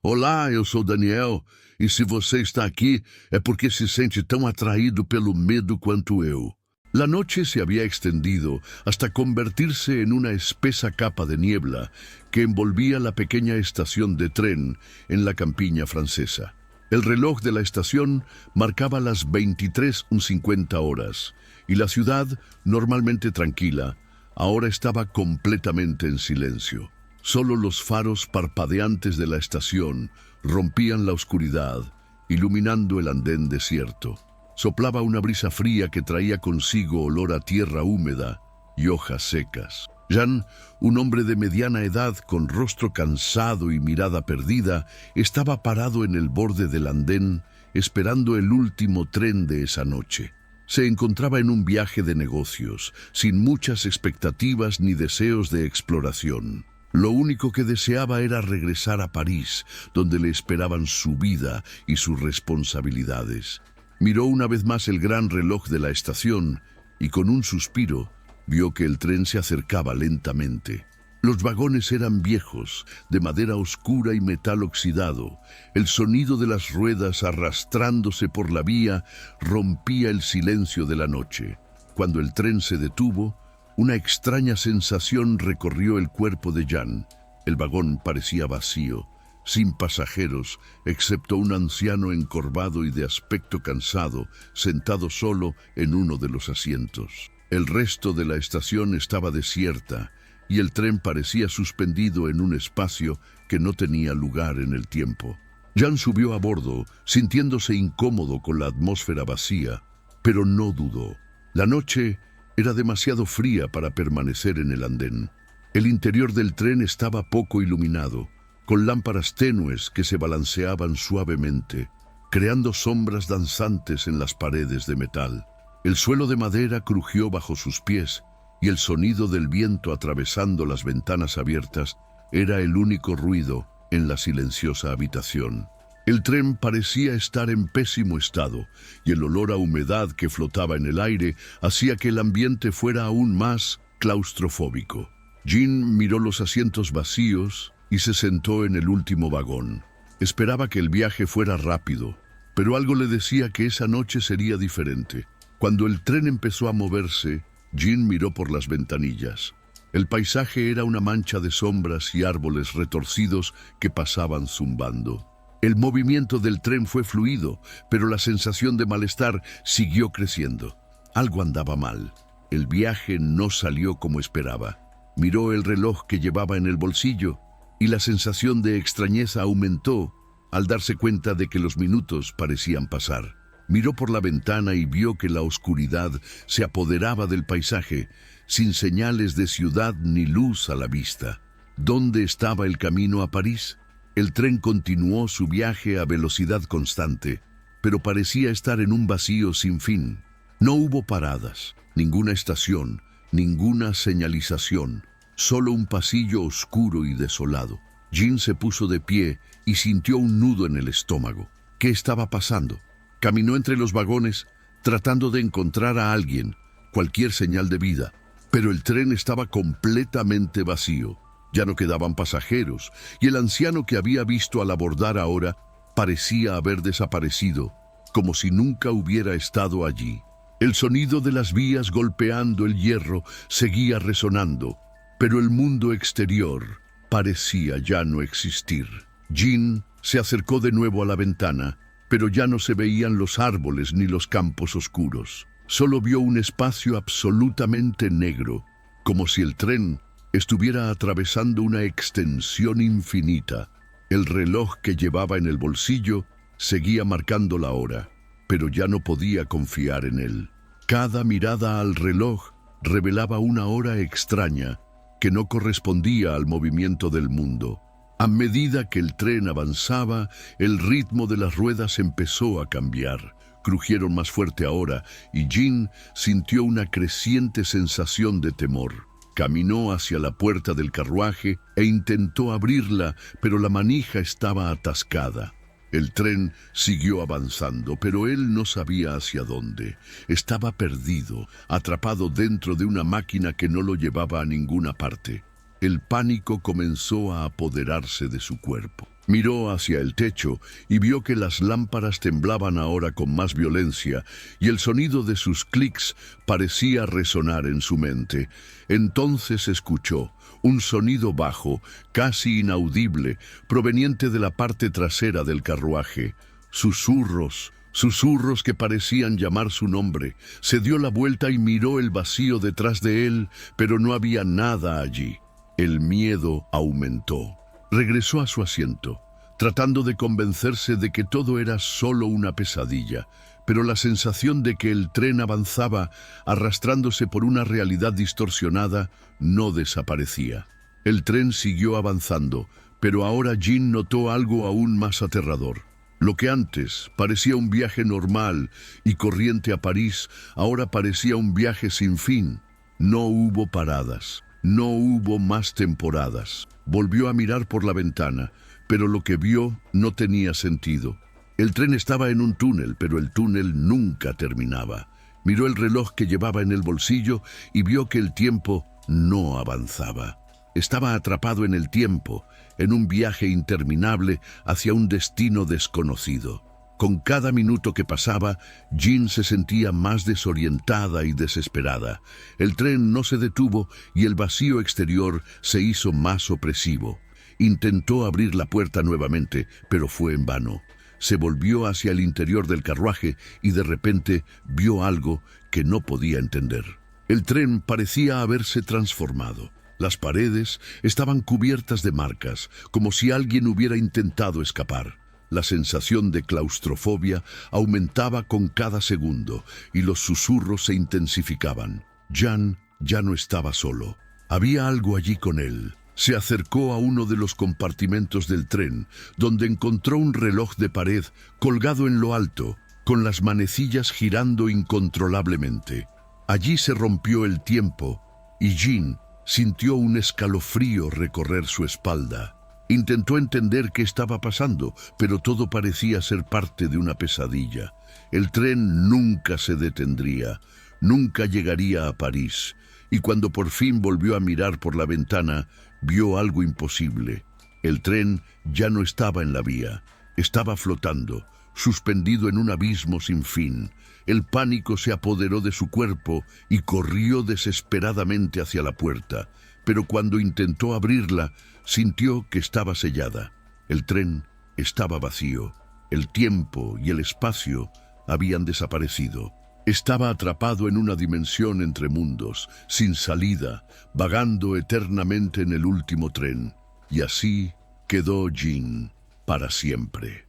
Olá, eu sou Daniel, e se você está aqui é porque se sente tão atraído pelo medo quanto eu. La noche se había extendido hasta convertirse en una espesa capa de niebla que envolvía la pequeña estación de tren en la campiña francesa. El reloj de la estación marcaba las 23:50 horas, y la ciudad, normalmente tranquila, ahora estaba completamente en silencio. Solo los faros parpadeantes de la estación rompían la oscuridad, iluminando el andén desierto. Soplaba una brisa fría que traía consigo olor a tierra húmeda y hojas secas. Jean, un hombre de mediana edad con rostro cansado y mirada perdida, estaba parado en el borde del andén esperando el último tren de esa noche. Se encontraba en un viaje de negocios, sin muchas expectativas ni deseos de exploración. Lo único que deseaba era regresar a París, donde le esperaban su vida y sus responsabilidades. Miró una vez más el gran reloj de la estación y con un suspiro vio que el tren se acercaba lentamente. Los vagones eran viejos, de madera oscura y metal oxidado. El sonido de las ruedas arrastrándose por la vía rompía el silencio de la noche. Cuando el tren se detuvo, una extraña sensación recorrió el cuerpo de Jean. El vagón parecía vacío, sin pasajeros, excepto un anciano encorvado y de aspecto cansado, sentado solo en uno de los asientos. El resto de la estación estaba desierta, y el tren parecía suspendido en un espacio que no tenía lugar en el tiempo. Jean subió a bordo, sintiéndose incómodo con la atmósfera vacía, pero no dudó. La noche era demasiado fría para permanecer en el andén. El interior del tren estaba poco iluminado, con lámparas tenues que se balanceaban suavemente, creando sombras danzantes en las paredes de metal. El suelo de madera crujió bajo sus pies, y el sonido del viento atravesando las ventanas abiertas era el único ruido en la silenciosa habitación. El tren parecía estar en pésimo estado, y el olor a humedad que flotaba en el aire hacía que el ambiente fuera aún más claustrofóbico. Jean miró los asientos vacíos y se sentó en el último vagón. Esperaba que el viaje fuera rápido, pero algo le decía que esa noche sería diferente. Cuando el tren empezó a moverse, Jean miró por las ventanillas. El paisaje era una mancha de sombras y árboles retorcidos que pasaban zumbando. El movimiento del tren fue fluido, pero la sensación de malestar siguió creciendo. Algo andaba mal. El viaje no salió como esperaba. Miró el reloj que llevaba en el bolsillo y la sensación de extrañeza aumentó al darse cuenta de que los minutos parecían pasar. Miró por la ventana y vio que la oscuridad se apoderaba del paisaje, sin señales de ciudad ni luz a la vista. ¿Dónde estaba el camino a París? El tren continuó su viaje a velocidad constante, pero parecía estar en un vacío sin fin. No hubo paradas, ninguna estación, ninguna señalización, solo un pasillo oscuro y desolado. Jean se puso de pie y sintió un nudo en el estómago. ¿Qué estaba pasando? Caminó entre los vagones, tratando de encontrar a alguien, cualquier señal de vida, pero el tren estaba completamente vacío. Ya no quedaban pasajeros, y el anciano que había visto al abordar ahora parecía haber desaparecido, como si nunca hubiera estado allí. El sonido de las vías golpeando el hierro seguía resonando, pero el mundo exterior parecía ya no existir. Jean se acercó de nuevo a la ventana, pero ya no se veían los árboles ni los campos oscuros. Solo vio un espacio absolutamente negro, como si el tren estuviera atravesando una extensión infinita. El reloj que llevaba en el bolsillo seguía marcando la hora, pero ya no podía confiar en él. Cada mirada al reloj revelaba una hora extraña que no correspondía al movimiento del mundo. A medida que el tren avanzaba, el ritmo de las ruedas empezó a cambiar. Crujieron más fuerte ahora, y Jean sintió una creciente sensación de temor. Caminó hacia la puerta del carruaje e intentó abrirla, pero la manija estaba atascada. El tren siguió avanzando, pero él no sabía hacia dónde. Estaba perdido, atrapado dentro de una máquina que no lo llevaba a ninguna parte. El pánico comenzó a apoderarse de su cuerpo. Miró hacia el techo y vio que las lámparas temblaban ahora con más violencia y el sonido de sus clics parecía resonar en su mente. Entonces escuchó un sonido bajo, casi inaudible, proveniente de la parte trasera del carruaje. Susurros, susurros que parecían llamar su nombre. Se dio la vuelta y miró el vacío detrás de él, pero no había nada allí. El miedo aumentó. Regresó a su asiento, tratando de convencerse de que todo era solo una pesadilla, pero la sensación de que el tren avanzaba, arrastrándose por una realidad distorsionada, no desaparecía. El tren siguió avanzando, pero ahora Jean notó algo aún más aterrador. Lo que antes parecía un viaje normal y corriente a París, ahora parecía un viaje sin fin. No hubo paradas, no hubo más temporadas. Volvió a mirar por la ventana, pero lo que vio no tenía sentido. El tren estaba en un túnel, pero el túnel nunca terminaba. Miró el reloj que llevaba en el bolsillo y vio que el tiempo no avanzaba. Estaba atrapado en el tiempo, en un viaje interminable hacia un destino desconocido. Con cada minuto que pasaba, Jean se sentía más desorientada y desesperada. El tren no se detuvo y el vacío exterior se hizo más opresivo. Intentó abrir la puerta nuevamente, pero fue en vano. Se volvió hacia el interior del carruaje y de repente vio algo que no podía entender. El tren parecía haberse transformado. Las paredes estaban cubiertas de marcas, como si alguien hubiera intentado escapar. La sensación de claustrofobia aumentaba con cada segundo y los susurros se intensificaban. Jean ya no estaba solo. Había algo allí con él. Se acercó a uno de los compartimentos del tren, donde encontró un reloj de pared colgado en lo alto, con las manecillas girando incontrolablemente. Allí se rompió el tiempo y Jean sintió un escalofrío recorrer su espalda. Intentó entender qué estaba pasando, pero todo parecía ser parte de una pesadilla. El tren nunca se detendría, nunca llegaría a París, y cuando por fin volvió a mirar por la ventana, vio algo imposible. El tren ya no estaba en la vía, estaba flotando, suspendido en un abismo sin fin. El pánico se apoderó de su cuerpo y corrió desesperadamente hacia la puerta, pero cuando intentó abrirla, sintió que estaba sellada. El tren estaba vacío. El tiempo y el espacio habían desaparecido. Estaba atrapado en una dimensión entre mundos, sin salida, vagando eternamente en el último tren. Y así quedó Jean para siempre.